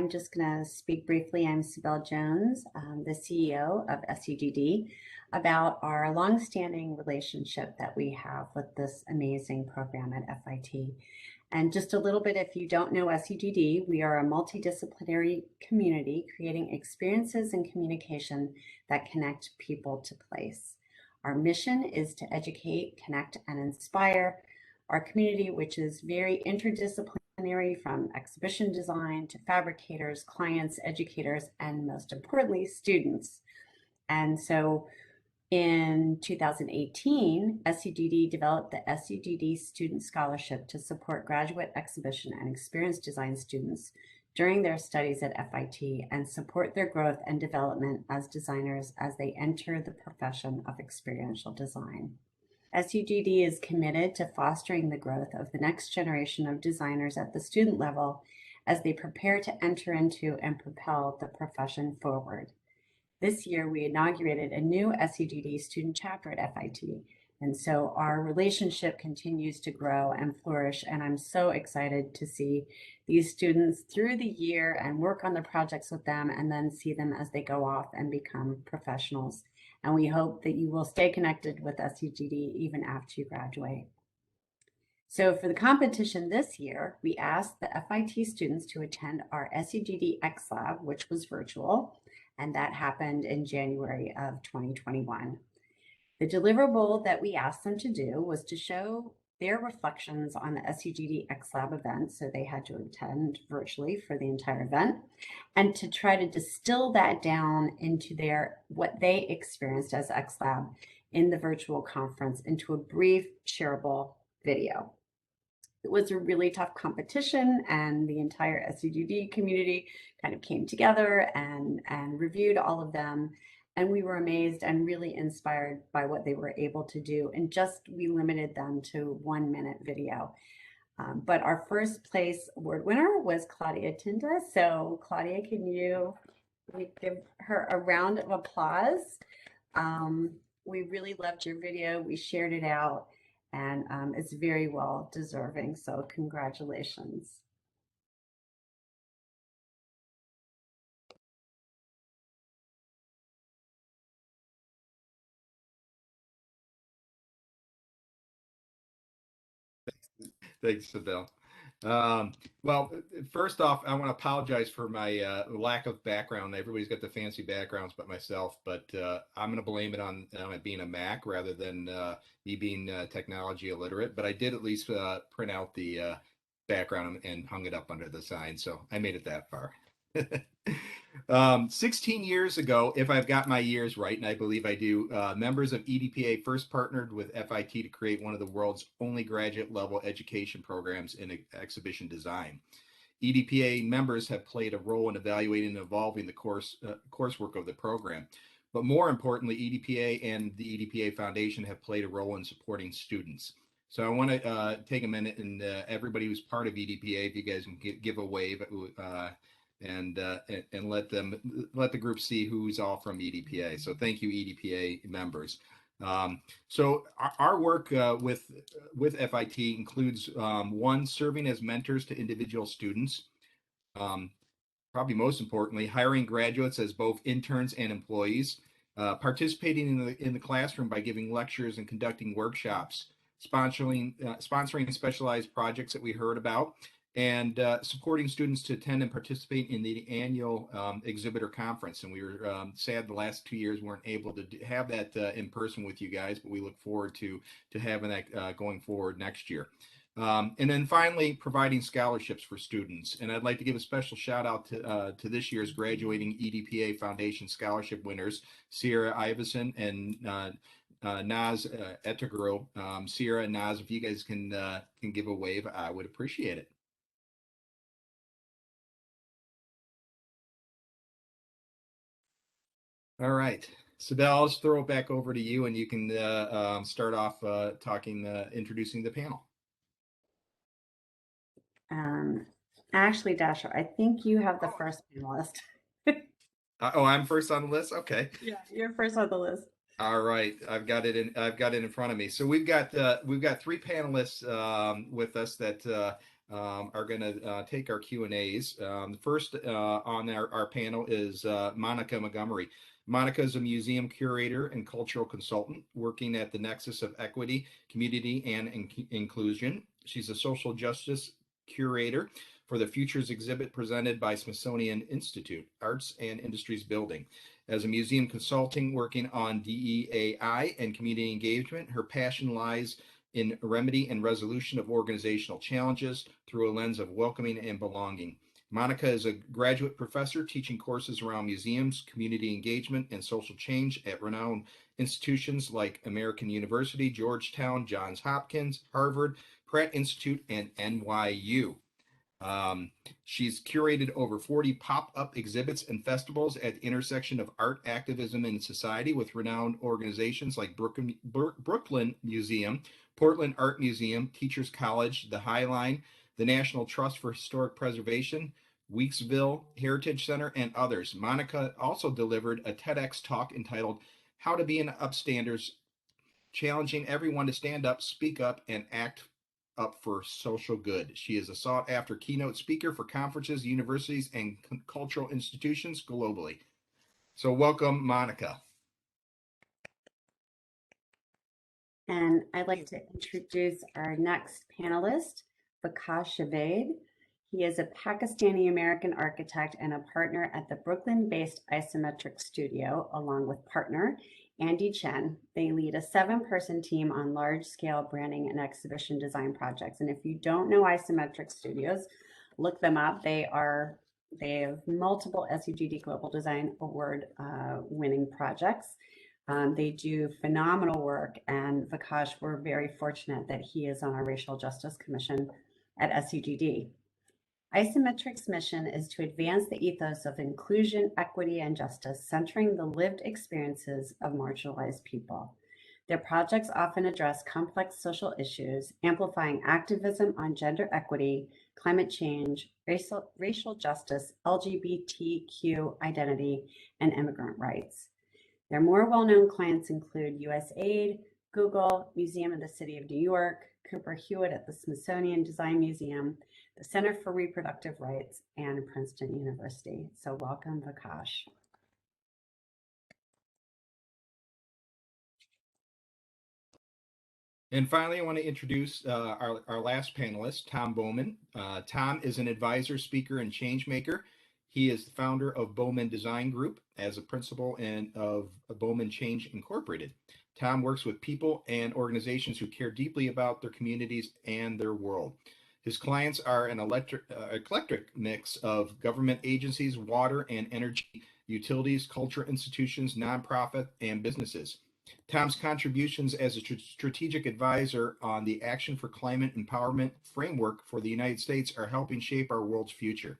I'm just going to speak briefly. I'm Sibel Jones, the CEO of SUGD, about our longstanding relationship that we have with this amazing program at FIT. And just a little bit, if you don't know SUGD, we are a multidisciplinary community creating experiences and communication that connect people to place. Our mission is to educate, connect, and inspire our community, which is very interdisciplinary, from exhibition design to fabricators, clients, educators, and most importantly, students. And so in 2018, SUGD developed the SUGD Student Scholarship to support graduate exhibition and experience design students during their studies at FIT and support their growth and development as designers as they enter the profession of experiential design. SUGD is committed to fostering the growth of the next generation of designers at the student level as they prepare to enter into and propel the profession forward. This year, we inaugurated a new SUGD student chapter at FIT, and so our relationship continues to grow and flourish, and I'm so excited to see these students through the year and work on the projects with them and then see them as they go off and become professionals. And we hope that you will stay connected with SUGD even after you graduate. So for the competition this year, we asked the FIT students to attend our SUGD X Lab, which was virtual, and that happened in January of 2021. The deliverable that we asked them to do was to show their reflections on the SUGD X Lab event, so they had to attend virtually for the entire event, and to try to distill that down into what they experienced as X Lab in the virtual conference into a brief, shareable video. It was a really tough competition, and the entire SUGD community kind of came together and reviewed all of them. And we were amazed and really inspired by what they were able to do. And we limited them to 1-minute video. But our first place award winner was Claudia Tinda. So Claudia, can you give her a round of applause? We really loved your video. We shared it out, and it's very well deserving. So congratulations. Thanks, Sibel. Well, first off, I want to apologize for my lack of background. Everybody's got the fancy backgrounds but myself, but I'm going to blame it on it being a Mac rather than me being technology illiterate. But I did at least print out the background and hung it up under the sign, so I made it that far. 16 years ago, if I've got my years right, and I believe I do, members of EDPA first partnered with FIT to create one of the world's only graduate level education programs in exhibition design. EDPA members have played a role in evaluating and evolving the coursework of the program. But more importantly, EDPA and the EDPA Foundation have played a role in supporting students. So I want to take a minute, and everybody who's part of EDPA, if you guys can give a wave, and let the group see who's all from EDPA. So thank you, EDPA members. So our work with FIT includes one, serving as mentors to individual students. Probably most importantly, hiring graduates as both interns and employees, participating in the classroom by giving lectures and conducting workshops, sponsoring specialized projects that we heard about, and supporting students to attend and participate in the annual exhibitor conference. And we were sad the last 2 years weren't able to have that in person with you guys, but we look forward to having that going forward next year. And then finally, providing scholarships for students. And I'd like to give a special shout out to this year's graduating EDPA Foundation Scholarship winners, Sierra Iverson and Naz Etagro. Sierra and Naz, if you guys can give a wave, I would appreciate it. All right, Sibel, I'll just throw it back over to you, and you can start off introducing the panel. Actually, Dasher, I think you have the first panelist. Oh, I'm first on the list. Okay. Yeah, you're first on the list. All right, I've got it in front of me. So we've got 3 panelists with us that are going to take our Q&As. First on our panel is Monica Montgomery. Monica is a museum curator and cultural consultant working at the nexus of equity, community, and inclusion. She's a social justice curator for the Futures exhibit presented by Smithsonian Institute, Arts and Industries Building. As a museum consulting working on DEAI and community engagement, her passion lies in remedy and resolution of organizational challenges through a lens of welcoming and belonging. Monica is a graduate professor teaching courses around museums, community engagement, and social change at renowned institutions like American University, Georgetown, Johns Hopkins, Harvard, Pratt Institute, and NYU. Um, she's curated over 40 pop-up exhibits and festivals at the intersection of art, activism, and society with renowned organizations like Brooklyn Museum, Portland Art Museum, Teachers College, the High Line, the National Trust for Historic Preservation, Weeksville Heritage Center, and others. Monica also delivered a TEDx talk entitled How to Be an Upstanders, challenging everyone to stand up, speak up, and act up for social good. She is a sought after keynote speaker for conferences, universities, and cultural institutions globally. So, welcome, Monica. And I'd like to introduce our next panelist, Vikas Javed. He is a Pakistani American architect and a partner at the Brooklyn based Isometric Studio, along with partner Andy Chen. They lead a 7-person team on large scale branding and exhibition design projects. And if you don't know Isometric Studios, look them up. They have multiple SUGD Global Design Award winning projects. They do phenomenal work, and Vikash, we're very fortunate that he is on our Racial Justice Commission at SUGD. Isometric's mission is to advance the ethos of inclusion, equity, and justice, centering the lived experiences of marginalized people. Their projects often address complex social issues, amplifying activism on gender equity, climate change, racial justice, LGBTQ identity, and immigrant rights. Their more well-known clients include USAID, Google, Museum of the City of New York, Cooper Hewitt at the Smithsonian Design Museum, the Center for Reproductive Rights, and Princeton University. So welcome, Vikash. And finally, I want to introduce our last panelist, Tom Bowman. Tom is an advisor, speaker, and change maker. He is the founder of Bowman Design Group as a principal of Bowman Change Incorporated. Tom works with people and organizations who care deeply about their communities and their world. His clients are an eclectic mix of government agencies, water and energy utilities, culture institutions, nonprofit, and businesses. Tom's contributions as a strategic advisor on the Action for Climate Empowerment framework for the United States are helping shape our world's future.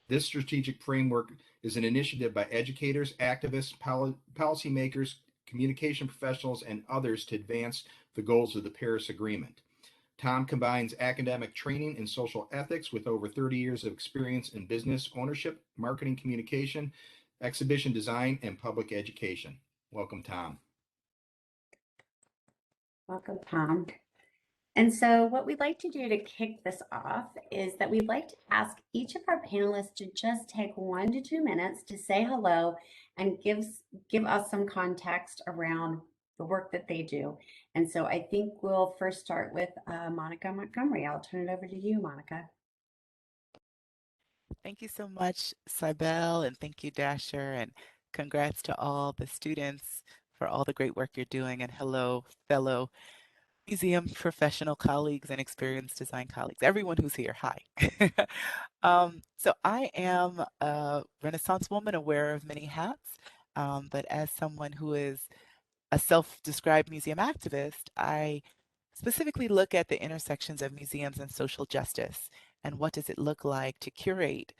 This strategic framework is an initiative by educators, activists, policymakers, communication professionals, and others to advance the goals of the Paris Agreement. Tom combines academic training in social ethics with over 30 years of experience in business ownership, marketing communication, exhibition design, and public education. Welcome, Tom. Welcome, Tom. And so what we'd like to do to kick this off is that we'd like to ask each of our panelists to just take 1 to 2 minutes to say hello and give us some context around the work that they do. And so I think we'll first start with Monica Montgomery. I'll turn it over to you, Monica. Thank you so much, Cybelle, and thank you, Dasher, and congrats to all the students for all the great work you're doing. And hello, fellow museum professional colleagues and experienced design colleagues, everyone who's here, hi. So I am a Renaissance woman aware of many hats, but as someone who is a self-described museum activist, I specifically look at the intersections of museums and social justice and what does it look like to curate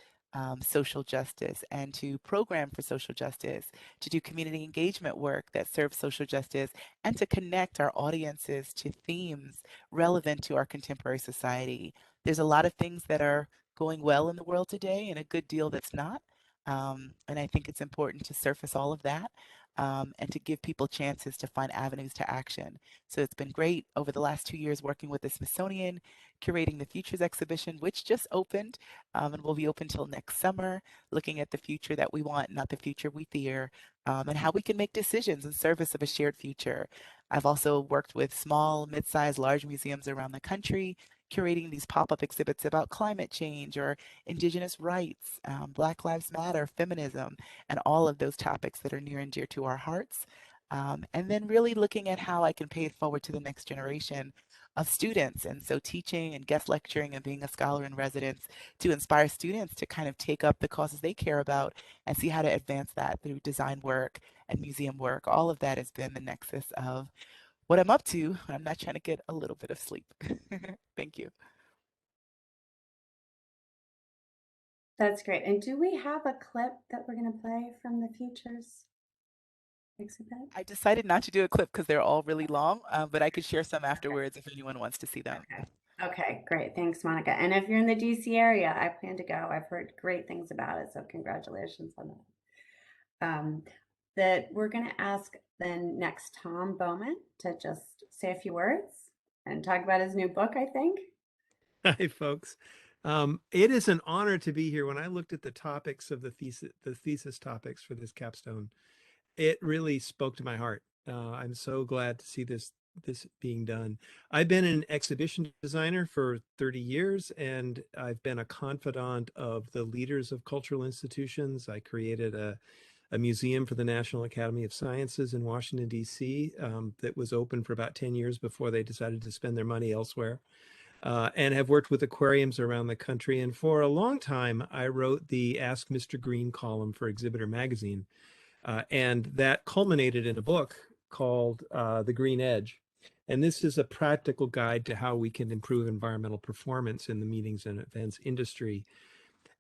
social justice and to program for social justice, to do community engagement work that serves social justice, and to connect our audiences to themes relevant to our contemporary society. There's a lot of things that are going well in the world today and a good deal that's not. And I think it's important to surface all of that and to give people chances to find avenues to action. So it's been great over the last 2 years working with the Smithsonian, curating the Futures exhibition, which just opened and will be open till next summer, looking at the future that we want, not the future we fear, and how we can make decisions in service of a shared future. I've also worked with small, mid-sized, large museums around the country, curating these pop-up exhibits about climate change or Indigenous rights, Black Lives Matter, feminism, and all of those topics that are near and dear to our hearts. And then really looking at how I can pay it forward to the next generation of students. And so teaching and guest lecturing and being a scholar in residence to inspire students to kind of take up the causes they care about and see how to advance that through design work and museum work. All of that has been the nexus of what I'm up to. I'm not trying to get a little bit of sleep. Thank you. That's great. And do we have a clip that we're going to play from the Futures exhibit? I decided not to do a clip because they're all really long, but I could share some Okay. afterwards if anyone wants to see them. Okay. Okay, great. Thanks, Monica. And if you're in the DC area, I plan to go. I've heard great things about it, so congratulations on that. That we're going to ask then next Tom Bowman to just say a few words and talk about his new book, I think. Hi, folks. It is an honor to be here. When I looked at the topics of the thesis topics for this capstone, it really spoke to my heart. I'm so glad to see this being done. I've been an exhibition designer for 30 years, and I've been a confidant of the leaders of cultural institutions. I created a museum for the National Academy of Sciences in Washington, D.C., that was open for about 10 years before they decided to spend their money elsewhere. And have worked with aquariums around the country. And for a long time, I wrote the Ask Mr. Green column for Exhibitor Magazine. And that culminated in a book called The Green Edge. And this is a practical guide to how we can improve environmental performance in the meetings and events industry.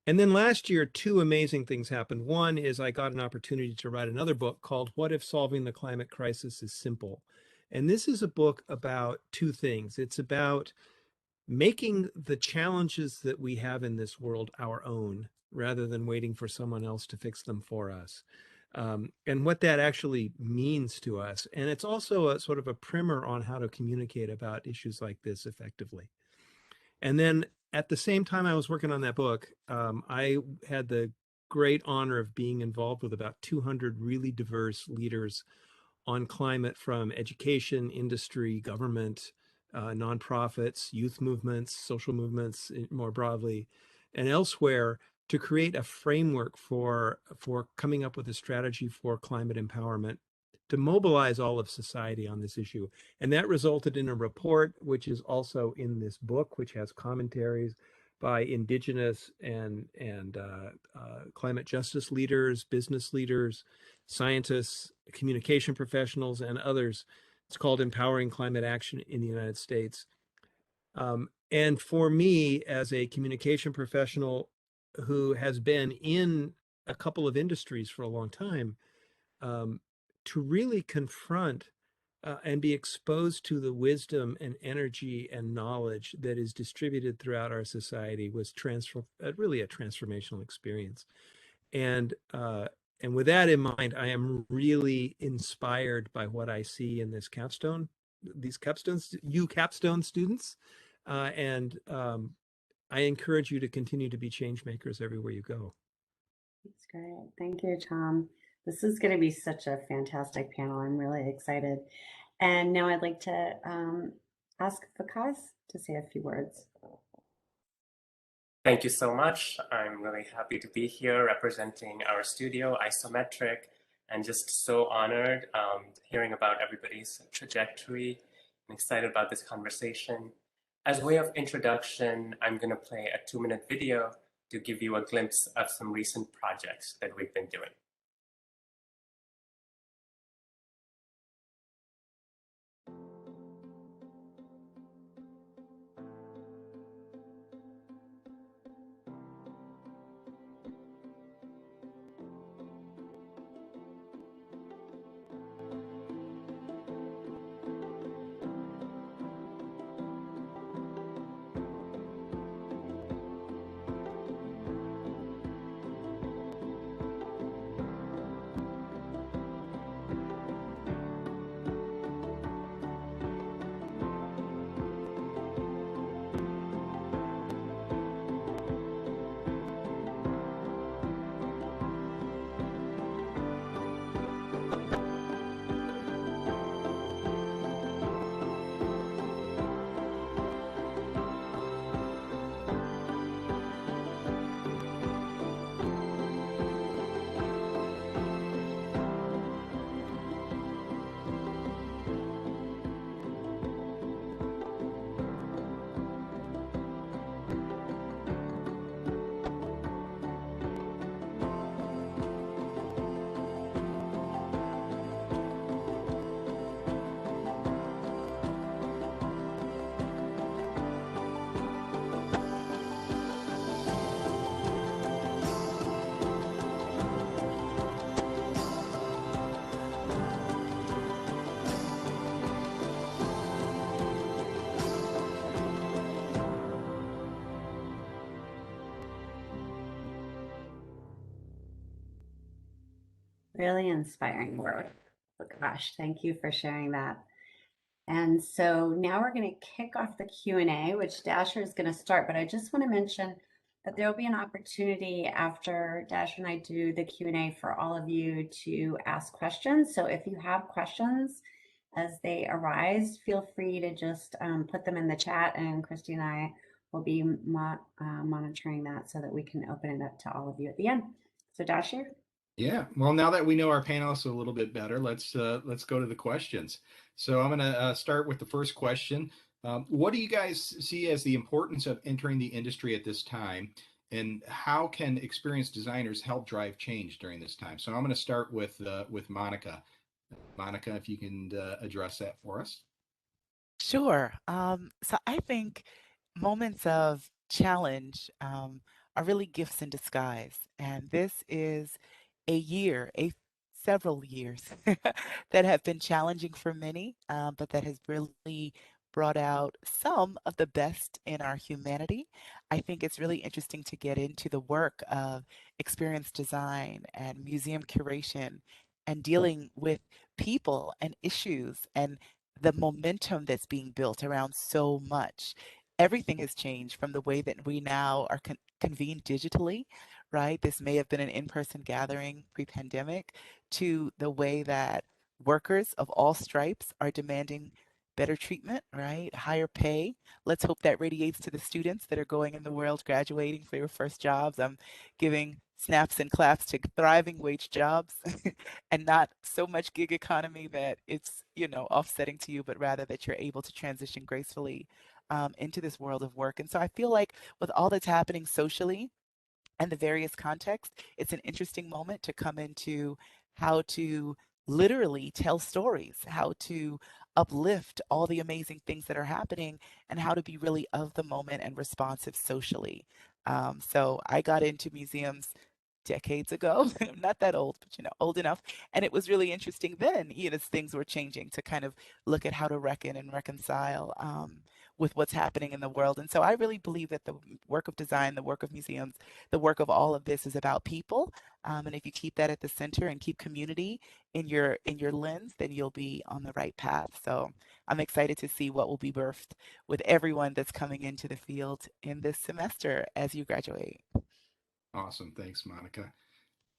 And then last year, two amazing things happened. One is I got an opportunity to write another book called What If Solving the Climate Crisis is Simple? And this is a book about two things. It's about making the challenges that we have in this world our own rather than waiting for someone else to fix them for us. And what that actually means to us. And it's also a sort of a primer on how to communicate about issues like this effectively. And then at the same time I was working on that book, I had the great honor of being involved with about 200 really diverse leaders on climate from education, industry, government, nonprofits, youth movements, social movements more broadly, and elsewhere to create a framework for coming up with a strategy for climate empowerment to mobilize all of society on this issue. And that resulted in a report, which is also in this book, which has commentaries by indigenous and climate justice leaders, business leaders, scientists, communication professionals, and others. It's called Empowering Climate Action in the United States. And for me, as a communication professional who has been in a couple of industries for a long time, to really confront and be exposed to the wisdom and energy and knowledge that is distributed throughout our society was really a transformational experience. And with that in mind, I am really inspired by what I see in this capstone, these capstones, you capstone students, and I encourage you to continue to be change makers everywhere you go. That's great. Thank you, Tom. This is going to be such a fantastic panel. I'm really excited. And now I'd like to ask Fakaz to say a few words. Thank you so much. I'm really happy to be here representing our studio, Isometric, and just so honored hearing about everybody's trajectory and excited about this conversation. As way of introduction, I'm going to play a 2-minute video to give you a glimpse of some recent projects that we've been doing. Really inspiring work. Oh, gosh, thank you for sharing that. And so now we're going to kick off the Q&A, which Dasher is going to start, but I just want to mention that there will be an opportunity after Dasher and I do the Q&A for all of you to ask questions. So if you have questions as they arise, feel free to just put them in the chat, and Christy and I will be monitoring that so that we can open it up to all of you at the end. So Dasher? Yeah. Well, now that we know our panelists a little bit better, let's go to the questions. So I'm going to start with the first question. What do you guys see as the importance of entering the industry at this time, and how can experienced designers help drive change during this time? So I'm going to start with Monica. Monica, if you can address that for us. Sure. So I think moments of challenge are really gifts in disguise. And this is a year, several years that have been challenging for many, but that has really brought out some of the best in our humanity. I think it's really interesting to get into the work of experience design and museum curation and dealing with people and issues and the momentum that's being built around so much. Everything has changed from the way that we now are convened digitally, right? This may have been an in person gathering pre pandemic to the way that workers of all stripes are demanding better treatment, right? Higher pay. Let's hope that radiates to the students that are going in the world graduating for your first jobs. I'm giving snaps and claps to thriving wage jobs and not so much gig economy that it's, offsetting to you, but rather that you're able to transition gracefully into this world of work. And so I feel like with all that's happening socially, and the various contexts, it's an interesting moment to come into how to literally tell stories, how to uplift all the amazing things that are happening, and how to be really of the moment and responsive socially. So I got into museums decades ago. I'm not that old, but old enough. And it was really interesting then, as things were changing to kind of look at how to reckon and reconcile with what's happening in the world. And so I really believe that the work of design, the work of museums, the work of all of this is about people. And if you keep that at the center and keep community in your lens, then you'll be on the right path. So I'm excited to see what will be birthed with everyone that's coming into the field in this semester as you graduate. Awesome. Thanks, Monica.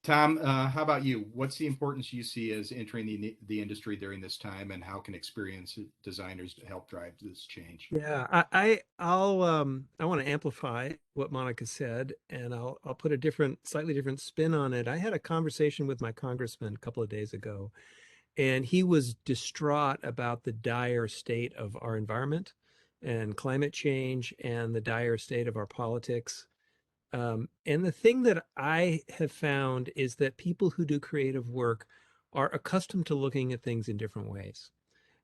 Tom, how about you? What's the importance you see as entering the industry during this time, and how can experienced designers help drive this change? Yeah, I want to amplify what Monica said, and I'll put a slightly different spin on it. I had a conversation with my congressman a couple of days ago, and he was distraught about the dire state of our environment and climate change and the dire state of our politics. And the thing that I have found is that people who do creative work are accustomed to looking at things in different ways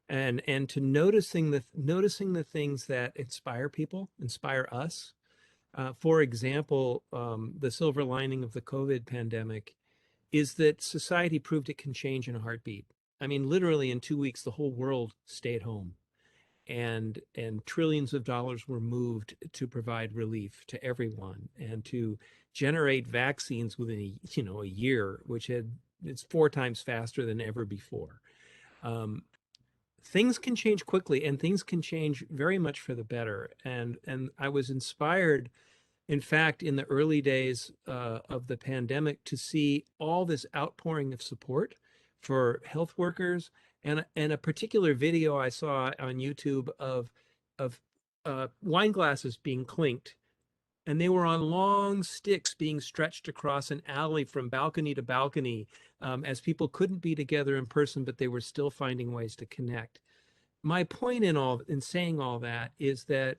and to noticing the things that inspire people, inspire us. For example, the silver lining of the COVID pandemic is that society proved it can change in a heartbeat. I mean, literally in 2 weeks, the whole world stayed home, and trillions of dollars were moved to provide relief to everyone and to generate vaccines within a year, which it's 4 times faster than ever before. Um, Things can change quickly, and things can change very much for the better. And I was inspired, in fact, in the early days of the pandemic, to see all this outpouring of support for health workers, and a particular video I saw on YouTube of wine glasses being clinked, and they were on long sticks being stretched across an alley from balcony to balcony, as people couldn't be together in person, but they were still finding ways to connect. My point in saying all that is that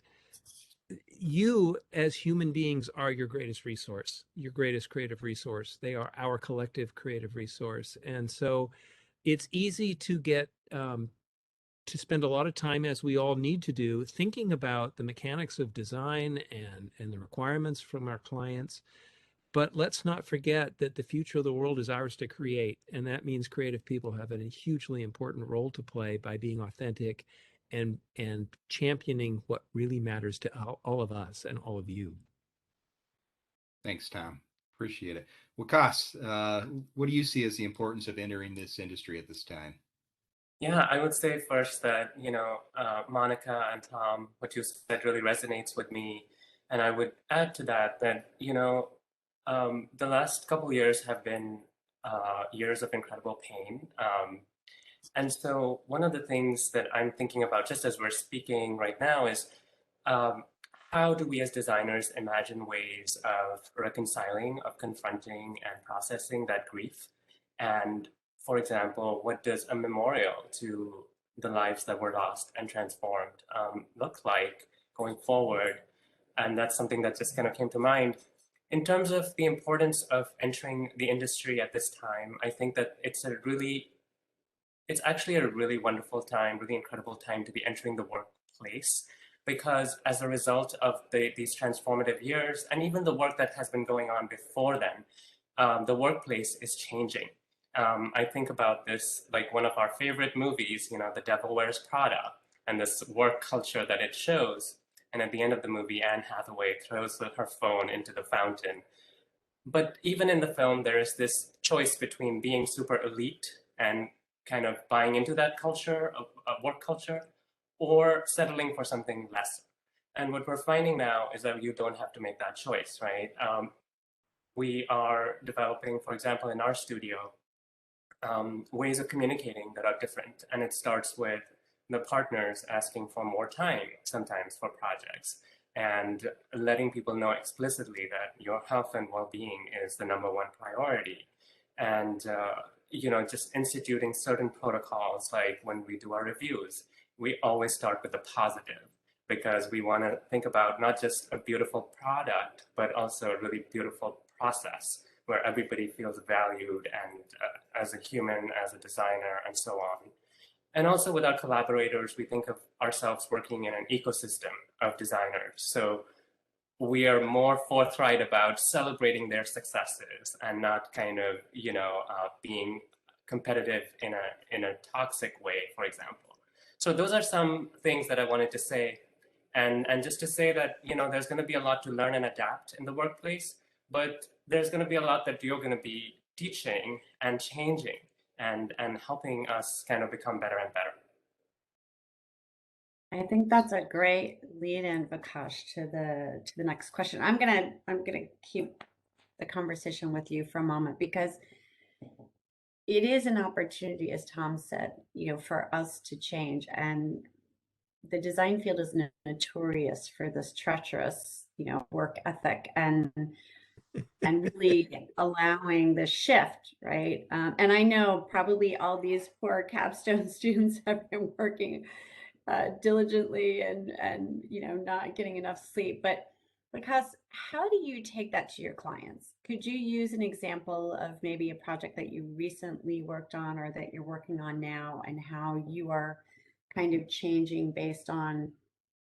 you as human beings are your greatest resource, your greatest creative resource. They are our collective creative resource. And so it's easy to get to spend a lot of time, as we all need to do, thinking about the mechanics of design and the requirements from our clients. But let's not forget that the future of the world is ours to create. And that means creative people have a hugely important role to play by being authentic and championing what really matters to all of us and all of you. Thanks, Tom. Appreciate it. Wakas, what do you see as the importance of entering this industry at this time? Yeah, I would say first that, Monica and Tom, what you said really resonates with me. And I would add to that that, the last couple years have been years of incredible pain. And so one of the things that I'm thinking about just as we're speaking right now is um, how do we as designers imagine ways of reconciling, of confronting and processing that grief? And for example, what does a memorial to the lives that were lost and transformed look like going forward? And that's something that just kind of came to mind. In terms of the importance of entering the industry at this time, I think that it's actually a really wonderful time, really incredible time to be entering the workplace because as a result of these transformative years and even the work that has been going on before then, the workplace is changing. I think about this like one of our favorite movies, The Devil Wears Prada, and this work culture that it shows. And at the end of the movie, Anne Hathaway throws her phone into the fountain. But even in the film, there is this choice between being super elite and kind of buying into that culture, work culture, or settling for something less. And what we're finding now is that you don't have to make that choice, right? We are developing, for example, in our studio, ways of communicating that are different. And it starts with the partners asking for more time sometimes for projects and letting people know explicitly that your health and well-being is the number one priority. And, just instituting certain protocols, like when we do our reviews, we always start with the positive because we want to think about not just a beautiful product, but also a really beautiful process where everybody feels valued and as a human, as a designer, and so on. And also with our collaborators, we think of ourselves working in an ecosystem of designers. So we are more forthright about celebrating their successes and not kind of, being competitive in a toxic way, for example. So those are some things that I wanted to say. And just to say that, there's going to be a lot to learn and adapt in the workplace, but there's going to be a lot that you're going to be teaching and changing and helping us kind of become better and better. I think that's a great lead in, Vikash, to the next question. I'm gonna keep the conversation with you for a moment because it is an opportunity, as Tom said, for us to change. And the design field is notorious for this treacherous, work ethic and really allowing the shift, right? And I know probably all these poor capstone students have been working diligently and not getting enough sleep. But because how do you take that to your clients? Could you use an example of maybe a project that you recently worked on or that you're working on now and how you are kind of changing based on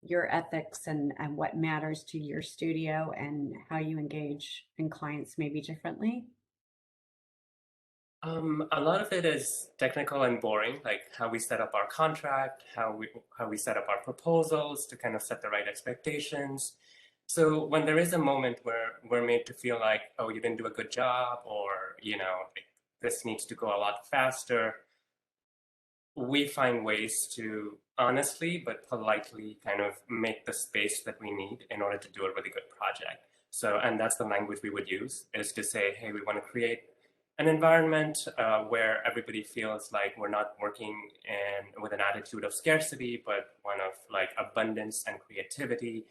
your ethics and what matters to your studio and how you engage in clients maybe differently? A lot of it is technical and boring, like how we set up our contract, how we set up our proposals to kind of set the right expectations. So when there is a moment where we're made to feel like, oh, you didn't do a good job, or like, this needs to go a lot faster, we find ways to honestly but politely kind of make the space that we need in order to do a really good project. So, and that's the language we would use is to say, hey, we want to create an environment where everybody feels like we're not working with an attitude of scarcity, but one of like abundance and creativity.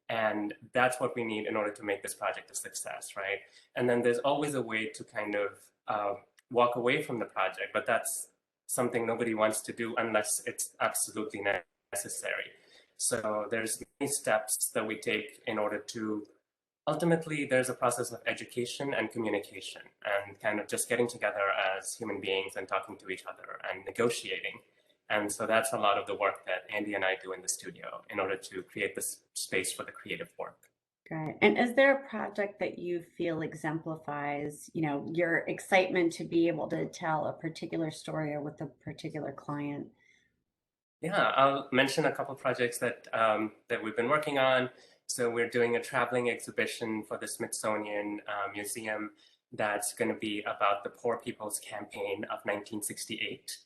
And that's what we need in order to make this project a success, right? And then there's always a way to kind of walk away from the project, but that's something nobody wants to do unless it's absolutely necessary. So there's many steps that we take in order to ultimately there's a process of education and communication and kind of just getting together as human beings and talking to each other and negotiating. And so that's a lot of the work that Andy and I do in the studio in order to create this space for the creative work. Great. And is there a project that you feel exemplifies, your excitement to be able to tell a particular story or with a particular client? Yeah, I'll mention a couple projects that that we've been working on. So we're doing a traveling exhibition for the Smithsonian Museum that's going to be about the Poor People's Campaign of 1968.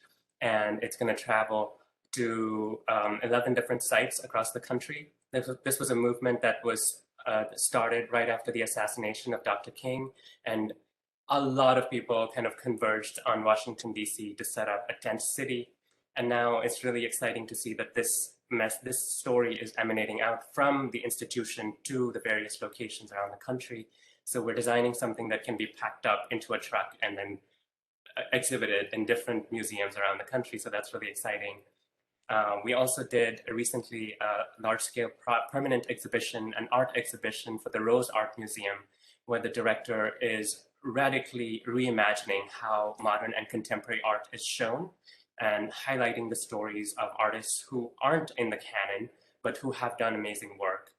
And it's going to travel to 11 different sites across the country. This was a movement that was started right after the assassination of Dr. King, and a lot of people kind of converged on Washington, D.C. to set up a tent city. And now it's really exciting to see that this story is emanating out from the institution to the various locations around the country. So we're designing something that can be packed up into a truck and then exhibited in different museums around the country. So that's really exciting. We also did recently a large-scale permanent exhibition, an art exhibition for the Rose Art Museum, where the director is radically reimagining how modern and contemporary art is shown and highlighting the stories of artists who aren't in the canon, but who have done amazing work,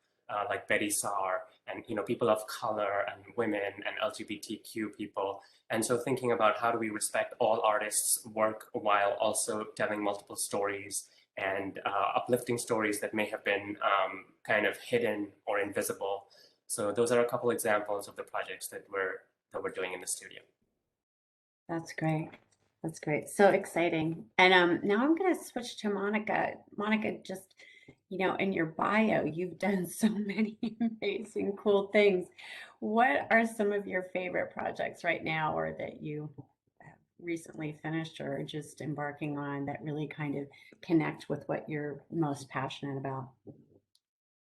like Betty Saar, and people of color and women and LGBTQ people. And so thinking about how do we respect all artists' work while also telling multiple stories and uplifting stories that may have been kind of hidden or invisible. So those are a couple examples of the projects that we're doing in the studio. That's great. That's great. So exciting. And now I'm going to switch to Monica. Monica, just, in your bio, you've done so many amazing, cool things. What are some of your favorite projects right now, or that you have recently finished or just embarking on, that really kind of connect with what you're most passionate about?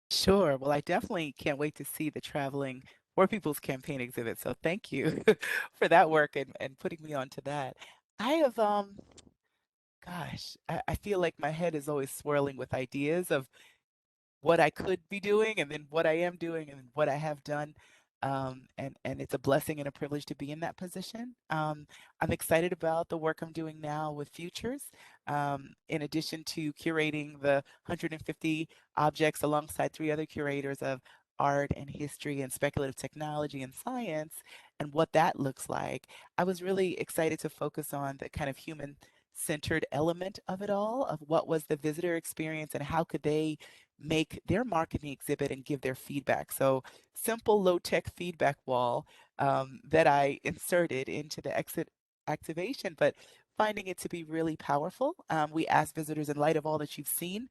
Sure. Well, I definitely can't wait to see the traveling Poor People's Campaign exhibit. So thank you for that work and putting me onto that. I have, gosh, I feel like my head is always swirling with ideas of what I could be doing and then what I am doing and what I have done. And it's a blessing and a privilege to be in that position. I'm excited about the work I'm doing now with Futures. In addition to curating the 150 objects alongside 3 other curators of art and history and speculative technology and science and what that looks like, I was really excited to focus on the kind of human centered element of it all, of what was the visitor experience and how could they make their marketing exhibit and give their feedback. So simple low-tech feedback wall that I inserted into the exit activation, but finding it to be really powerful. We asked visitors, in light of all that you've seen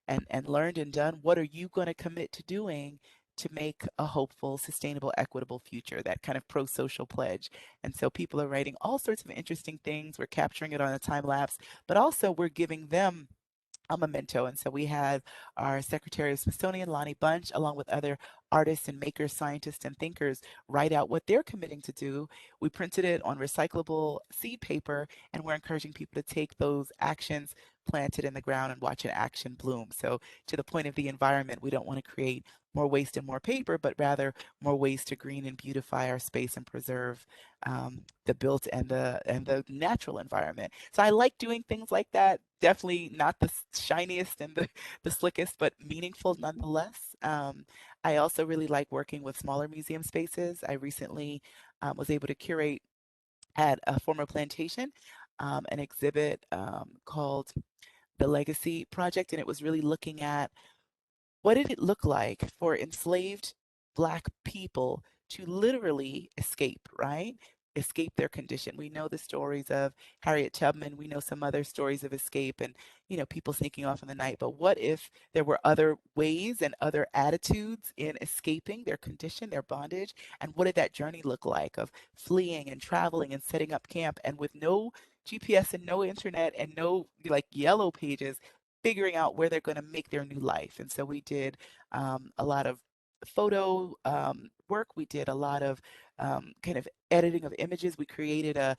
and learned and done, what are you going to commit to doing to make a hopeful, sustainable, equitable future, that kind of pro-social pledge. And so people are writing all sorts of interesting things. We're capturing it on a time lapse, but also we're giving them a memento. And so we had our Secretary of Smithsonian, Lonnie Bunch, along with other artists and makers, scientists, and thinkers, write out what they're committing to do. We printed it on recyclable seed paper, and we're encouraging people to take those actions, plant it in the ground, and watch an action bloom. So to the point of the environment, we don't want to create more waste and more paper, but rather more ways to green and beautify our space and preserve the built and the natural environment. So I like doing things like that. Definitely not the shiniest and the slickest, but meaningful nonetheless. I also really like working with smaller museum spaces. I recently was able to curate at a former plantation an exhibit called the Legacy Project, and it was really looking at what did it look like for enslaved Black people to literally escape, right? Escape their condition. We know the stories of Harriet Tubman. We know some other stories of escape and, people sneaking off in the night. But what if there were other ways and other attitudes in escaping their condition, their bondage? And what did that journey look like of fleeing and traveling and setting up camp and with no GPS and no internet and no like yellow pages, figuring out where they're going to make their new life. And so we did a lot of photo work. We did a lot of kind of editing of images. We created a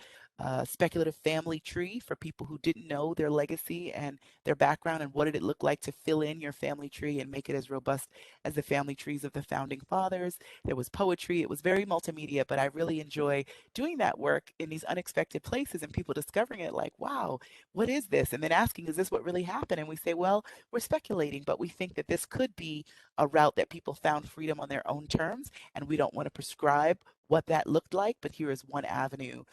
speculative family tree for people who didn't know their legacy and their background and what did it look like to fill in your family tree and make it as robust as the family trees of the founding fathers. There was poetry. It was very multimedia, but I really enjoy doing that work in these unexpected places and people discovering it like, wow, what is this? And then asking, is this what really happened? And we say, well, we're speculating, but we think that this could be a route that people found freedom on their own terms. And we don't want to prescribe what that looked like, but here is one avenue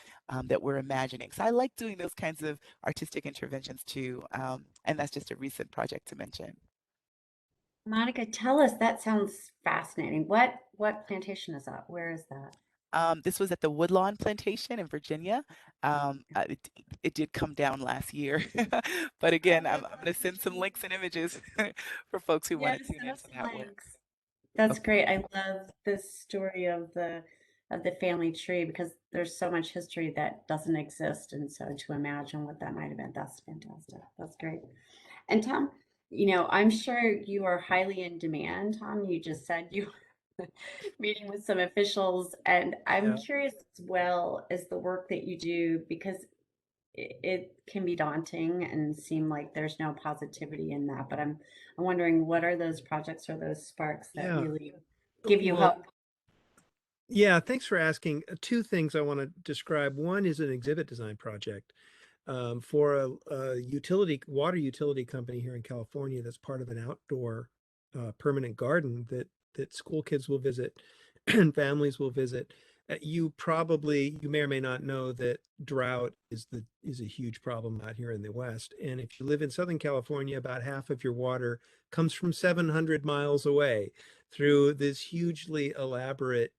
that we're imagining. So I like doing those kinds of artistic interventions too. And that's just a recent project to mention. Monica, tell us, that sounds fascinating. What plantation is that? Where is that? This was at the Woodlawn Plantation in Virginia. It did come down last year, but again, I'm going to send some links and images for folks who want Yes, to tune send us into some that work. links. That's Okay. great. I love this story of the family tree because there's so much history that doesn't exist. And so to imagine what that might have been, that's fantastic. That's great. And Tom, I'm sure you are highly in demand, Tom. You just said you were meeting with some officials, and I'm Yeah. curious as well as the work that you do because it can be daunting and seem like there's no positivity in that. But I'm wondering what are those projects or those sparks that Yeah. really give you Well, hope? yeah, thanks for asking. Two things I want to describe. One is an exhibit design project for a water utility company here in California that's part of an outdoor permanent garden that school kids will visit and families will visit. You may or may not know that drought is a huge problem out here in the West. And if you live in Southern California, about half of your water comes from 700 miles away through this hugely elaborate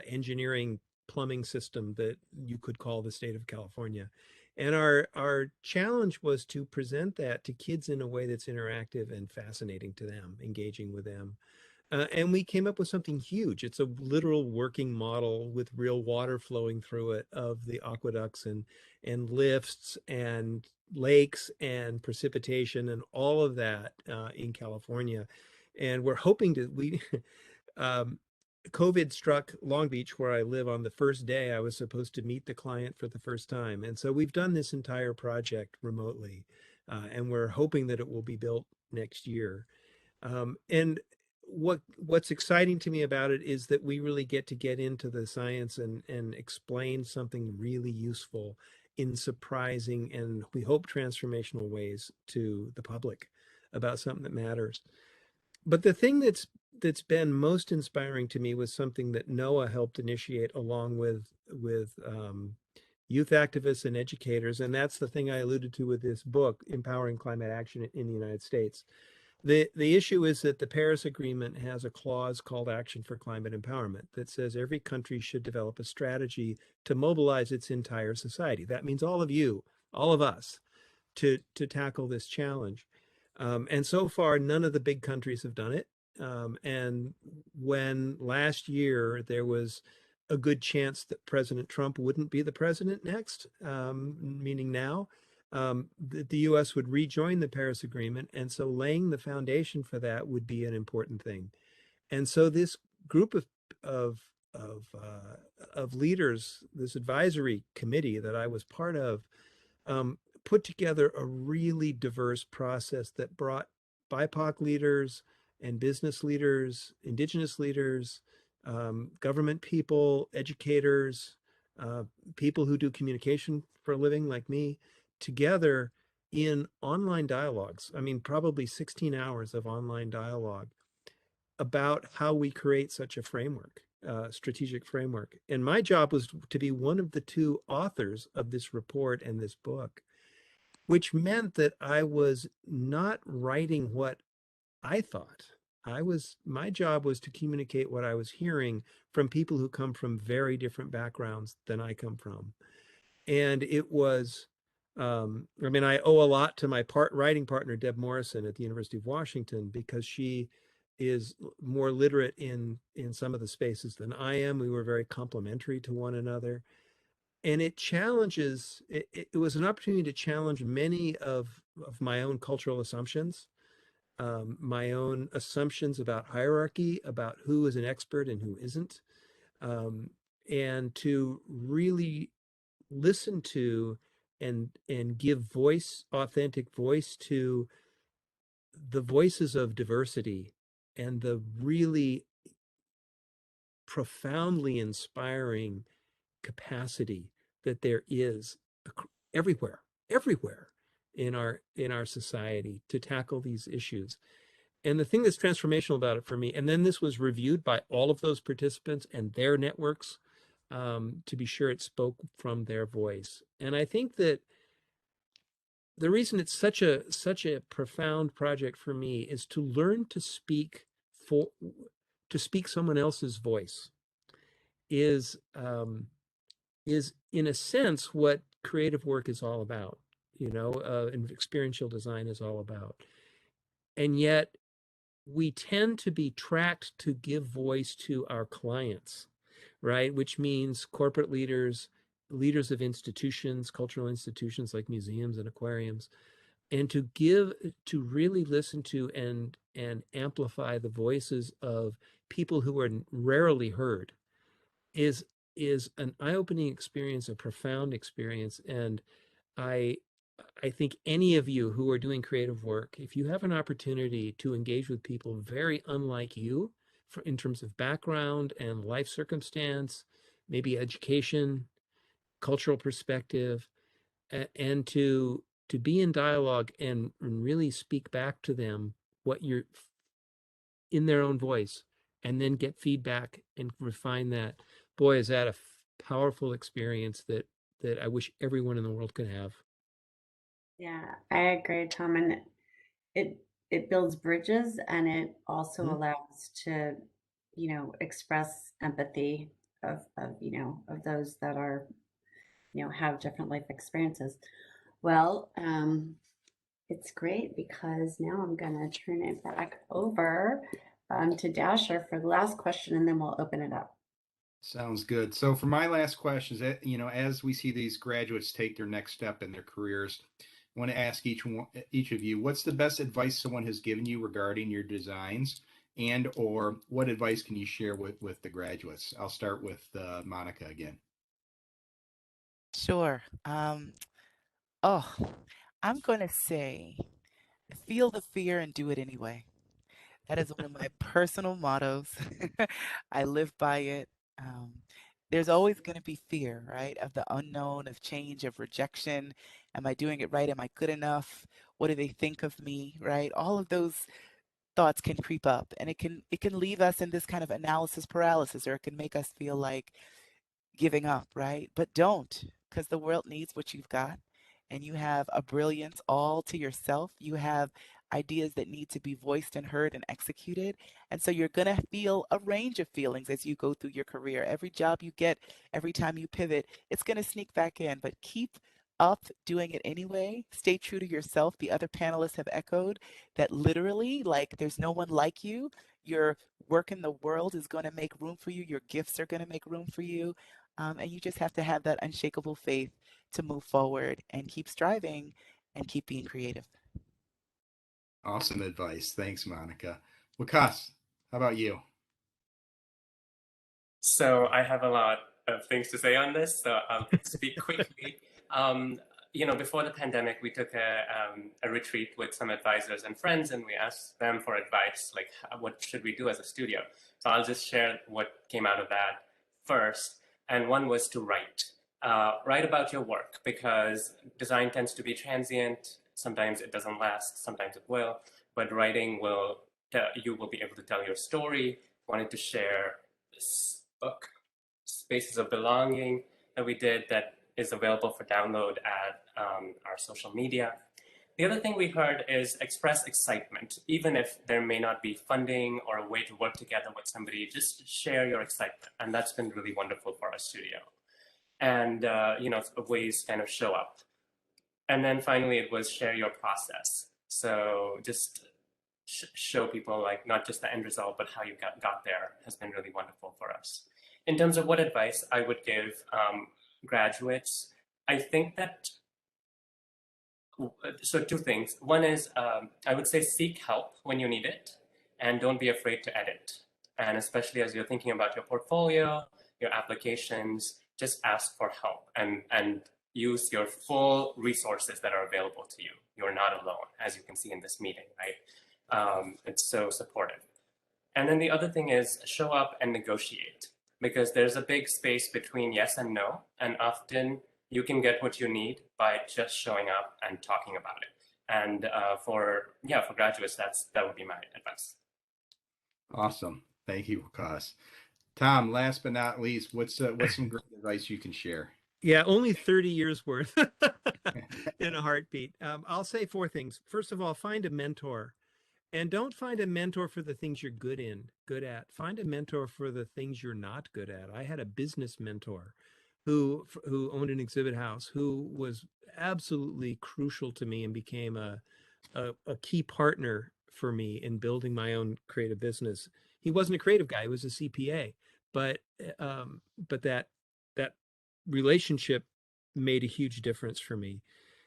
engineering plumbing system that you could call the state of California. And our challenge was to present that to kids in a way that's interactive and fascinating to them, engaging with them. And we came up with something huge. It's a literal working model with real water flowing through it of the aqueducts and lifts and lakes and precipitation and all of that in California. And we're hoping to we um, COVID struck Long Beach, where I live, on the first day I was supposed to meet the client for the first time. And so we've done this entire project remotely, and we're hoping that it will be built next year. And what's exciting to me about it is that we really get into the science and explain something really useful in surprising and we hope transformational ways to the public about something that matters. But the thing that's been most inspiring to me was something that Noah helped initiate along with youth activists and educators, and that's the thing I alluded to with this book, Empowering Climate Action in the United States. The issue is that the Paris Agreement has a clause called Action for Climate Empowerment that says every country should develop a strategy to mobilize its entire society. That means all of you, all of us, to tackle this challenge. And so far, none of the big countries have done it. And when last year there was a good chance that President Trump wouldn't be the president next, meaning now, the U.S. would rejoin the Paris Agreement, and so laying the foundation for that would be an important thing. And so this group of of leaders, this advisory committee that I was part of, put together a really diverse process that brought BIPOC leaders and business leaders, indigenous leaders, government people, educators, uh, people who do communication for a living like me, together in online dialogues. I mean, probably 16 hours of online dialogue about how we create such a framework, strategic framework. And my job was to be one of the two authors of this report and this book, which meant that I was not writing what I thought. My job was to communicate what I was hearing from people who come from very different backgrounds than I come from. And it was, I mean, I owe a lot to my writing partner, Deb Morrison at the University of Washington, because she is more literate in some of the spaces than I am. We were very complementary to one another, and it was an opportunity to challenge many of my own cultural assumptions, my own assumptions about hierarchy, about who is an expert and who isn't, um, and to really listen to and give authentic voice to the voices of diversity and the really profoundly inspiring capacity that there is everywhere, everywhere in our society to tackle these issues. And the thing that's transformational about it for me, and then this was reviewed by all of those participants and their networks, to be sure it spoke from their voice. And I think that the reason it's such a profound project for me is to learn for to speak someone else's voice is is in a sense what creative work is all about, and experiential design is all about. And yet we tend to be tracked to give voice to our clients, right? Which means corporate leaders, leaders of institutions, cultural institutions like museums and aquariums, and to really listen to and amplify the voices of people who are rarely heard is is an eye-opening experience, a profound experience. And I I think any of you who are doing creative work, if you have an opportunity to engage with people very unlike you in terms of background and life circumstance, maybe education, cultural perspective, and to be in dialogue and really speak back to them what you're in their own voice, and then get feedback and refine that. Boy, is that a powerful experience that I wish everyone in the world could have. Yeah, I agree, Tom. And it it builds bridges, and it also Mhm. allows to, express empathy of those that are, have different life experiences. Well, it's great because now I'm gonna turn it back over to Dasher for the last question, and then we'll open it up. Sounds good. So for my last question is that, as we see these graduates take their next step in their careers, I want to ask each of you, what's the best advice someone has given you regarding your designs, and or what advice can you share with the graduates? I'll start with Monica again. Sure. Oh, I'm going to say feel the fear and do it anyway. That is one of my personal mottos. I live by it. Um, there's always going to be fear, right? Of the unknown, of change, of rejection. Am I doing it right? Am I good enough? What do they think of me, right? All of those thoughts can creep up, and it can leave us in this kind of analysis paralysis, or it can make us feel like giving up, right? But don't, because the world needs what you've got. And you have a brilliance all to yourself. You have ideas that need to be voiced and heard and executed. And so you're going to feel a range of feelings as you go through your career. Every job you get, every time you pivot, it's going to sneak back in. But keep up doing it anyway. Stay true to yourself. The other panelists have echoed that literally, like, there's no one like you. Your work in the world is going to make room for you. Your gifts are going to make room for you. And you just have to have that unshakable faith to move forward and keep striving and keep being creative. Awesome advice. Thanks, Monica. Wakas, how about you? So I have a lot of things to say on this, so I'll speak quickly. Um, before the pandemic, we took a retreat with some advisors and friends, and we asked them for advice, like what should we do as a studio. So I'll just share what came out of that first. And one was to write. Write about your work, because design tends to be transient. Sometimes it doesn't last, sometimes it will. But writing you will be able to tell your story. Wanted to share this book, Spaces of Belonging, that we did, that is available for download at our social media. The other thing we heard is express excitement. Even if there may not be funding or a way to work together with somebody, just share your excitement. And that's been really wonderful for our studio. And, ways kind of show up. And then finally, it was share your process. So just show people, like, not just the end result, but how you got there has been really wonderful for us. In terms of what advice I would give graduates, I think that, so two things. One is I would say seek help when you need it, and don't be afraid to edit. And especially as you're thinking about your portfolio, your applications, just ask for help and use your full resources that are available to you. You're not alone, as you can see in this meeting, right? It's so supportive. And then the other thing is show up and negotiate, because there's a big space between yes and no. And often you can get what you need by just showing up and talking about it. And for graduates, that would be my advice. Awesome. Thank you, Wakas. Tom, last but not least, what's some great advice you can share? Yeah, only 30 years worth. in a heartbeat. I'll say four things. First of all, find a mentor. And don't find a mentor for the things you're good at. Find a mentor for the things you're not good at. I had a business mentor who owned an exhibit house who was absolutely crucial to me and became a key partner for me in building my own creative business. He wasn't a creative guy; he was a CPA, but but that relationship made a huge difference for me.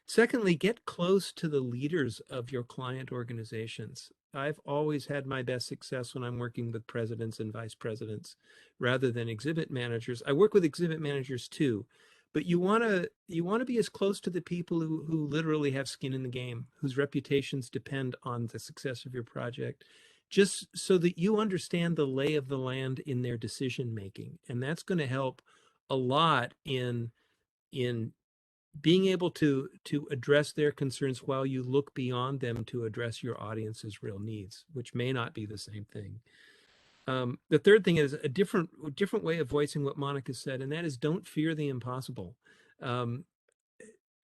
Secondly, get close to the leaders of your client organizations. I've always had my best success when I'm working with presidents and vice presidents rather than exhibit managers. I work with exhibit managers too, but you want to be as close to the people who literally have skin in the game, whose reputations depend on the success of your project, just so that you understand the lay of the land in their decision making. And that's going to help a lot in being able to address their concerns while you look beyond them to address your audience's real needs, which may not be the same thing. The third thing is a different way of voicing what Monica said, and that is don't fear the impossible. Um,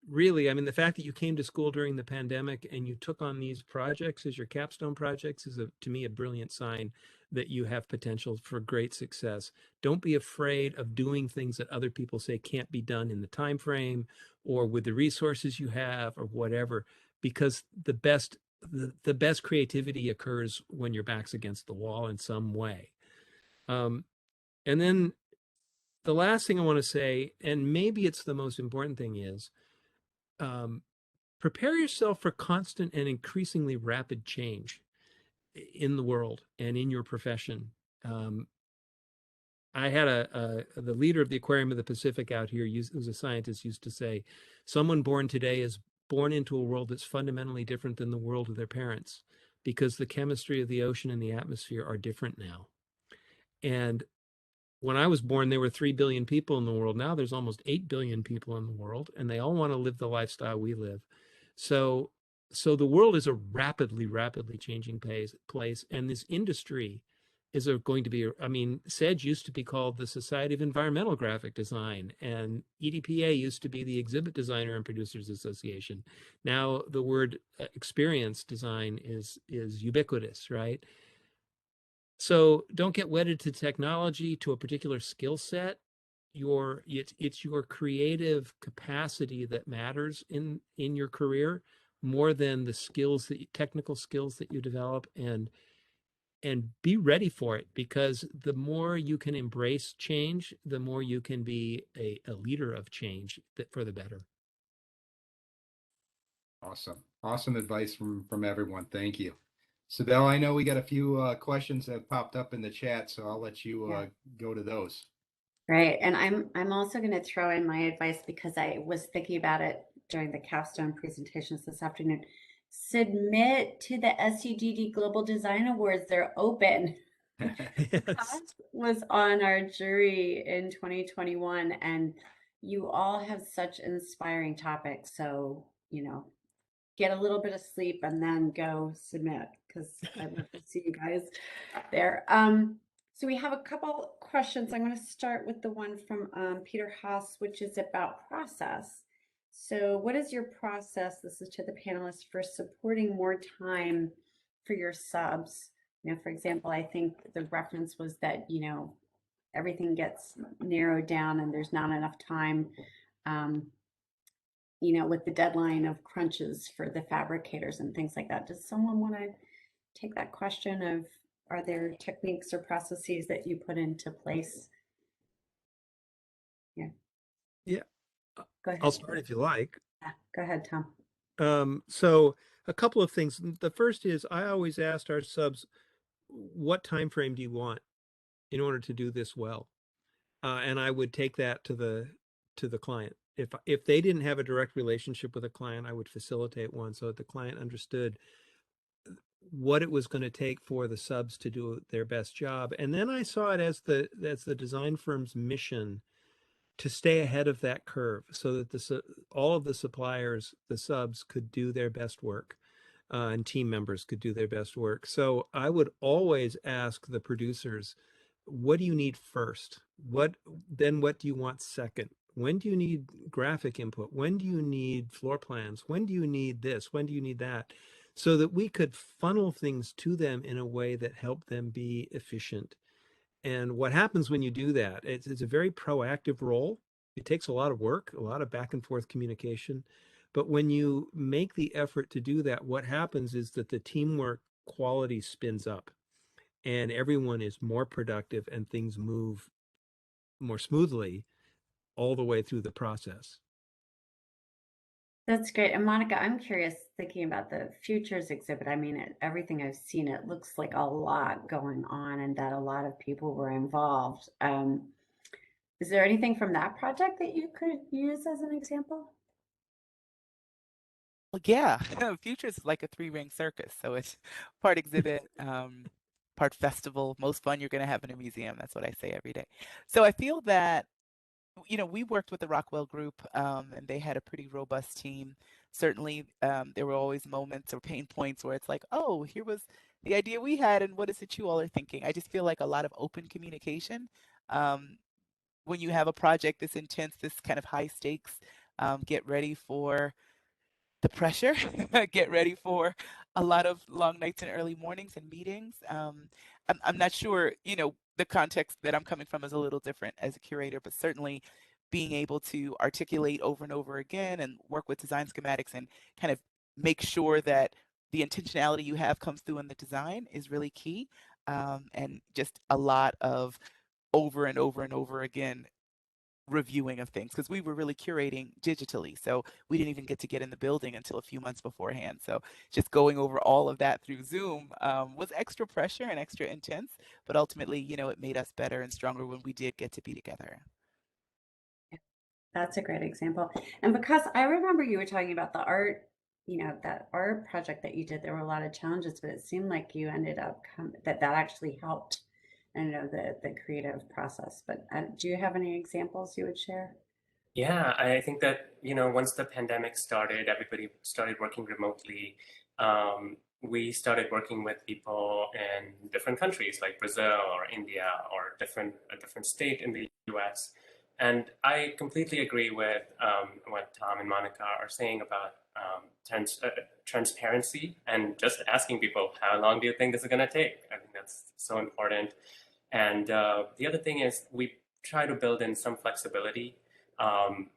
Really, I mean, the fact that you came to school during the pandemic and you took on these projects as your capstone projects is, to me, a brilliant sign that you have potential for great success. Don't be afraid of doing things that other people say can't be done in the time frame or with the resources you have or whatever, because the best creativity occurs when your back's against the wall in some way. And then the last thing I want to say, and maybe it's the most important thing, is um, prepare yourself for constant and increasingly rapid change in the world and in your profession. Um, I had the leader of the Aquarium of the Pacific out here, who's a scientist, used to say, someone born today is born into a world that's fundamentally different than the world of their parents because the chemistry of the ocean and the atmosphere are different now. And when I was born, there were 3 billion people in the world. Now there's almost 8 billion people in the world, and they all want to live the lifestyle we live. So, so the world is a rapidly changing place, and this industry is going to be, I mean, SEDGE used to be called the Society of Environmental Graphic Design, and EDPA used to be the Exhibit Designer and Producers Association. Now the word experience design is ubiquitous, right? So don't get wedded to technology, to a particular skill set. It's your creative capacity that matters in your career more than the technical skills that you develop, and be ready for it, because the more you can embrace change, the more you can be a leader of change for the better. Awesome advice from everyone. Thank you. Sibel, I know we got a few questions that popped up in the chat, so I'll let you go to those. Right. And I'm also going to throw in my advice because I was thinking about it during the capstone presentations this afternoon. Submit to the SUGD Global Design Awards. They're open. Yes. Was on our jury in 2021, and you all have such inspiring topics. So, get a little bit of sleep and then go submit, because I'd love to see you guys there. So we have a couple questions. I'm going to start with the one from Peter Haas, which is about process. So what is your process, this is to the panelists, for supporting more time for your subs? For example, I think the reference was that, everything gets narrowed down and there's not enough time, with the deadline of crunches for the fabricators and things like that. Does someone want to take that question of, are there techniques or processes that you put into place? Yeah. Yeah. Go ahead. I'll start if you like. Yeah, go ahead, Tom. So a couple of things. The first is I always asked our subs, what time frame do you want in order to do this well? And I would take that to the client. If they didn't have a direct relationship with a client, I would facilitate one so that the client understood what it was going to take for the subs to do their best job. And then I saw it as the design firm's mission to stay ahead of that curve so that all of the suppliers, the subs, could do their best work, and team members could do their best work. So I would always ask the producers, what do you need first? What do you want second? When do you need graphic input? When do you need floor plans? When do you need this? When do you need that? So that we could funnel things to them in a way that helped them be efficient. And what happens when you do that? It's a very proactive role. It takes a lot of work, a lot of back and forth communication. But when you make the effort to do that, what happens is that the teamwork quality spins up and everyone is more productive and things move more smoothly all the way through the process. That's great. And Monica, I'm curious, thinking about the futures exhibit. I mean, everything I've seen, it looks like a lot going on and that a lot of people were involved. Is there anything from that project that you could use as an example? Well, yeah, Futures is like a three-ring circus. So it's part exhibit, part festival, most fun you're going to have in a museum. That's what I say every day. So I feel that, we worked with the Rockwell Group, and they had a pretty robust team. Certainly, there were always moments or pain points where it's like, oh, here was the idea we had, and what is it you all are thinking? I just feel like a lot of open communication. Um, when you have a project this intense, this kind of high stakes, get ready for the pressure, get ready for a lot of long nights and early mornings and meetings. I'm not sure, the context that I'm coming from is a little different as a curator, but certainly being able to articulate over and over again and work with design schematics and kind of make sure that the intentionality you have comes through in the design is really key. And just a lot of over and over and over again reviewing of things because we were really curating digitally. So we didn't even get to get in the building until a few months beforehand. So just going over all of that through Zoom was extra pressure and extra intense. But ultimately, it made us better and stronger when we did get to be together. That's a great example. And because I remember you were talking about the art, that art project that you did, there were a lot of challenges, but it seemed like you ended up that actually helped. I know the creative process, but do you have any examples you would share? Yeah, I think that, once the pandemic started, everybody started working remotely. We started working with people in different countries like Brazil or India or a different state in the US. And I completely agree with what Tom and Monica are saying about transparency and just asking people, how long do you think this is going to take? I think that's so important. And the other thing is we try to build in some flexibility. um,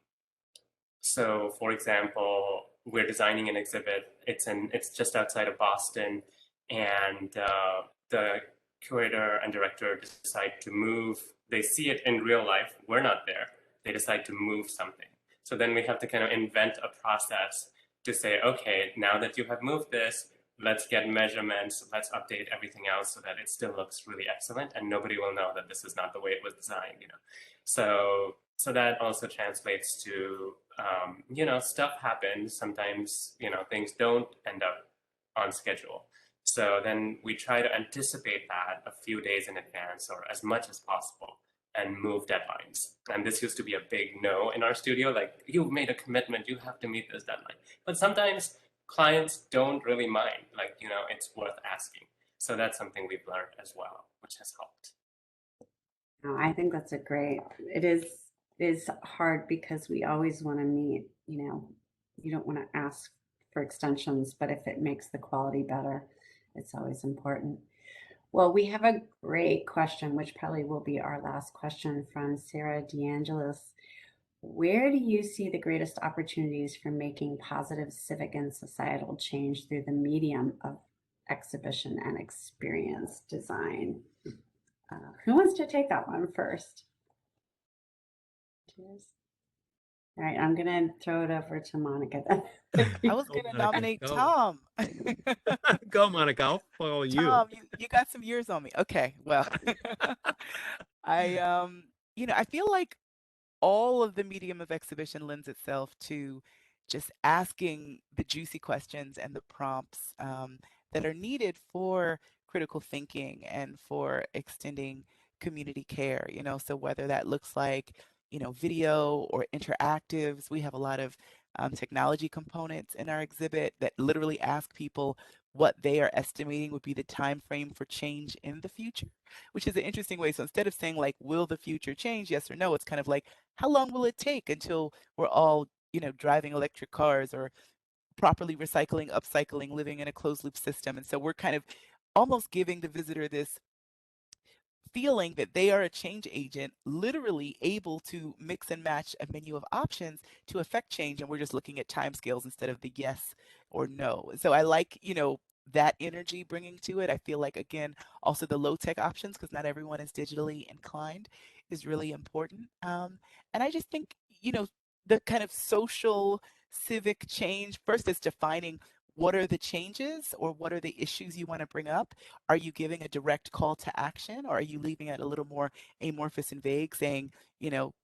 so, for example, we're designing an exhibit. It's just outside of Boston, and the curator and director decide to move. They see it in real life. We're not there. They decide to move something. So then we have to kind of invent a process to say, okay, now that you have moved this, let's get measurements. Let's update everything else so that it still looks really excellent, and nobody will know that this is not the way it was designed. So that also translates to, stuff happens. Sometimes, things don't end up on schedule. So then we try to anticipate that a few days in advance or as much as possible and move deadlines. And this used to be a big no in our studio. Like, you've made a commitment, you have to meet this deadline. But sometimes clients don't really mind. Like, it's worth asking. So that's something we've learned as well, which has helped. No, I think that's a great. It is hard because we always want to meet, you don't want to ask for extensions, but if it makes the quality better, it's always important. Well, we have a great question, which probably will be our last question from Sarah DeAngelis. Where do you see the greatest opportunities for making positive civic and societal change through the medium of exhibition and experience design? Who wants to take that one first? Cheers. All right, I'm gonna throw it over to Monica then. I was Go, going to Monica. nominate Go. Tom. Go, Monica. I'll follow you. Tom, you got some years on me. Okay, well, I I feel like all of the medium of exhibition lends itself to just asking the juicy questions and the prompts that are needed for critical thinking and for extending community care. So whether that looks like, video or interactives, we have a lot of technology components in our exhibit that literally ask people what they are estimating would be the time frame for change in the future, which is an interesting way. So instead of saying like, will the future change, yes or no, it's kind of like, how long will it take until we're all, driving electric cars or properly recycling, upcycling, living in a closed loop system? And so we're kind of almost giving the visitor this feeling that they are a change agent, literally able to mix and match a menu of options to affect change. And we're just looking at timescales instead of the yes or no. So I like, that energy bringing to it. I feel like, again, also the low tech options, because not everyone is digitally inclined, is really important. And I just think, the kind of social civic change first is defining what are the changes or what are the issues you want to bring up. Are you giving a direct call to action, or are you leaving it a little more amorphous and vague, saying,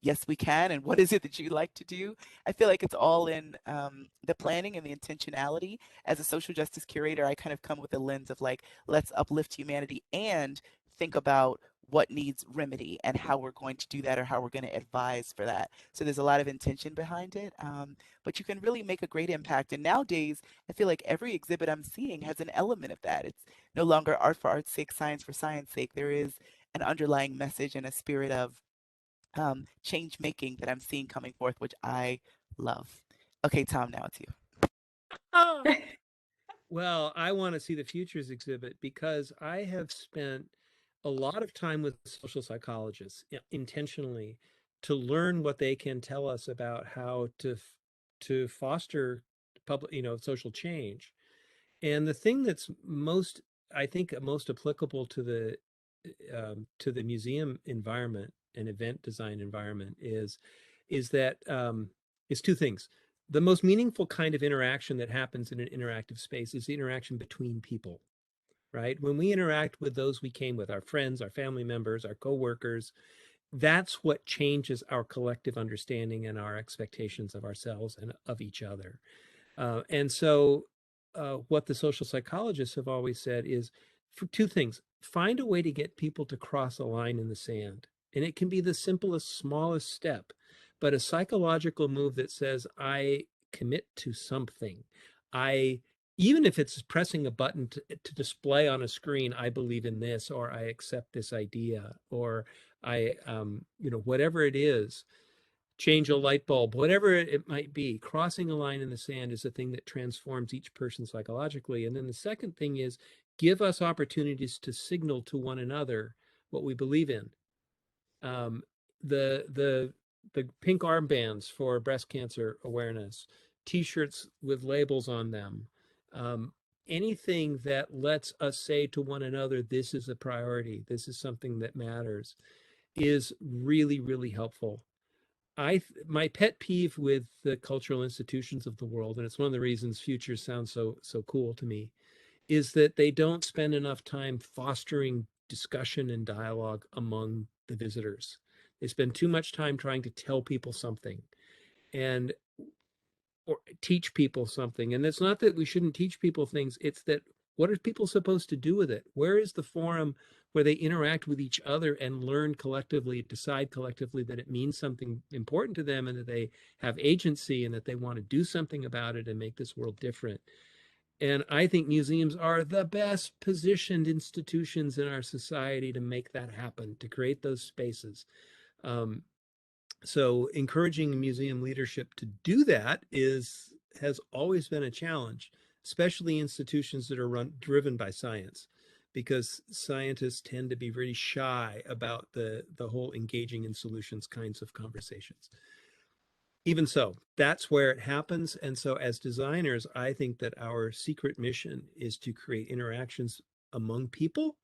yes, we can, and what is it that you'd like to do? I feel like it's all in the planning and the intentionality. As a social justice curator, I kind of come with a lens of like, let's uplift humanity and think about what needs remedy and how we're going to do that or how we're going to advise for that. So there's a lot of intention behind it, but you can really make a great impact. And nowadays, I feel like every exhibit I'm seeing has an element of that. It's no longer art for art's sake, science for science sake. There is an underlying message and a spirit of change making that I'm seeing coming forth, which I love. Okay, Tom, now it's you. Ah, well, I want to see the futures exhibit because I have spent a lot of time with social psychologists intentionally to learn what they can tell us about how to foster public, social change. And the thing that's most, I think, most applicable to the museum environment and event design environment is that is two things. The most meaningful kind of interaction that happens in an interactive space is the interaction between people, right? When we interact with those we came with, our friends, our family members, our coworkers, that's what changes our collective understanding and our expectations of ourselves and of each other. And so, what the social psychologists have always said is for two things: find a way to get people to cross a line in the sand. And it can be the simplest, smallest step, but a psychological move that says, I commit to something. I, even if it's pressing a button to display on a screen, I believe in this, or I accept this idea, or whatever it is, change a light bulb, whatever it might be, crossing a line in the sand is a thing that transforms each person psychologically. And then the second thing is give us opportunities to signal to one another what we believe in. Um, the the the pink armbands for breast cancer awareness, T-shirts with labels on them, um, anything that lets us say to one another, "This is a priority. This is something that matters," is really, really helpful. My pet peeve with the cultural institutions of the world, and it's one of the reasons futures sound so cool to me, is that they don't spend enough time fostering discussion and dialogue among the visitors. They spend too much time trying to tell people something and or teach people something. And it's not that we shouldn't teach people things, it's that what are people supposed to do with it? Where is the forum where they interact with each other and learn collectively, decide collectively that it means something important to them and that they have agency and that they want to do something about it and make this world different? And I think museums are the best positioned institutions in our society to make that happen, to create those spaces. Um, so encouraging museum leadership to do that has always been a challenge, especially institutions that are driven by science, because scientists tend to be very shy about the whole engaging in solutions kinds of conversations. Even so, that's where it happens. And so as designers, I think that our secret mission is to create interactions among people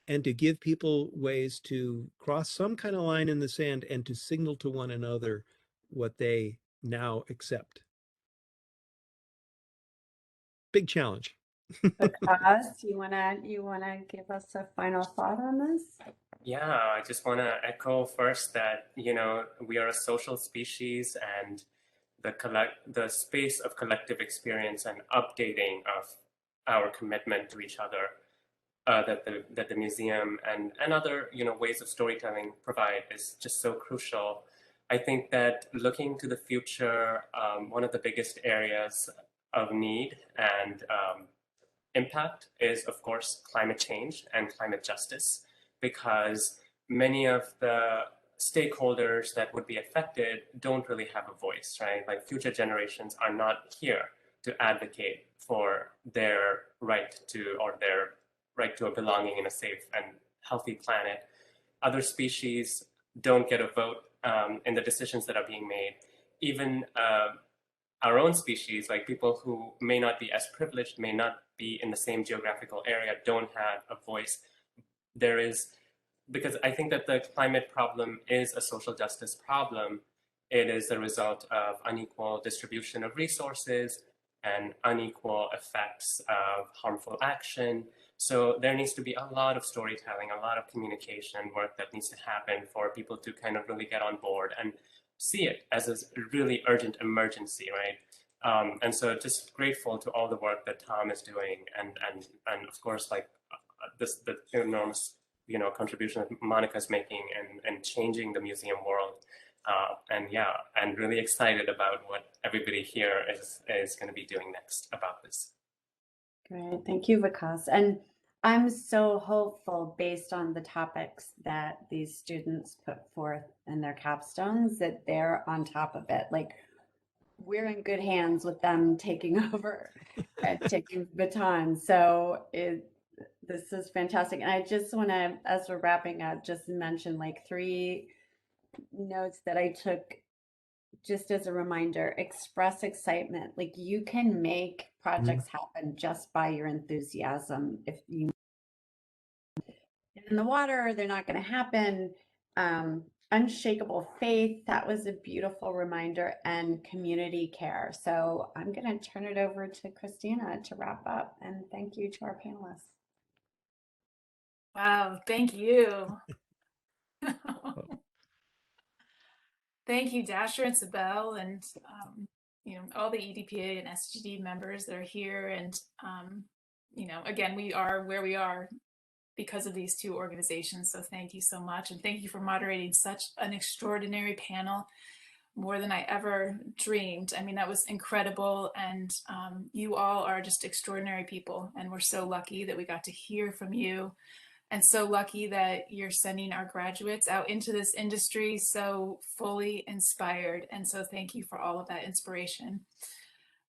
and to give people ways to cross some kind of line in the sand and to signal to one another what they now accept. Big challenge. Because you wanna give us a final thought on this? Yeah, I just want to echo first that, we are a social species, and the space of collective experience and updating of our commitment to each other, that the museum and other, ways of storytelling provide is just so crucial. I think that looking to the future, one of the biggest areas of need and impact is, of course, climate change and climate justice, because many of the stakeholders that would be affected don't really have a voice, right? Like future generations are not here to advocate for their right to, or their right to a belonging in a safe and healthy planet. Other species don't get a vote in the decisions that are being made. Even our own species, like people who may not be as privileged, may not be in the same geographical area, don't have a voice. There is, because I think that the climate problem is a social justice problem. It is a result of unequal distribution of resources and unequal effects of harmful action. So there needs to be a lot of storytelling, a lot of communication work that needs to happen for people to kind of really get on board and see it as a really urgent emergency, right? And so just grateful to all the work that Tom is doing, and of course, like the enormous contribution that Monica's making and changing the museum world. And really excited about what everybody here is going to be doing next about this. Great, thank you, Vikas. And I'm so hopeful, based on the topics that these students put forth in their capstones, that they're on top of it. Like, we're in good hands with them taking over and taking the baton. So this is fantastic. And I just want to, as we're wrapping up, just mention like 3 notes that I took just as a reminder. Express excitement. Like, you can make projects happen just by your enthusiasm. If you in the water, they're not going to happen. Unshakable faith, that was a beautiful reminder, and community care. So I'm going to turn it over to Christina to wrap up, and thank you to our panelists. Wow, thank you. Thank you, Dasher and Sibel, and all the EDPA and SGD members that are here. And again, we are where we are because of these 2 organizations. So thank you so much, and thank you for moderating such an extraordinary panel, more than I ever dreamed. I mean, that was incredible, and you all are just extraordinary people, and we're so lucky that we got to hear from you. And so lucky that you're sending our graduates out into this industry so fully inspired. And so thank you for all of that inspiration.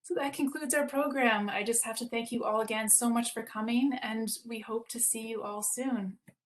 So that concludes our program. I just have to thank you all again so much for coming, and we hope to see you all soon.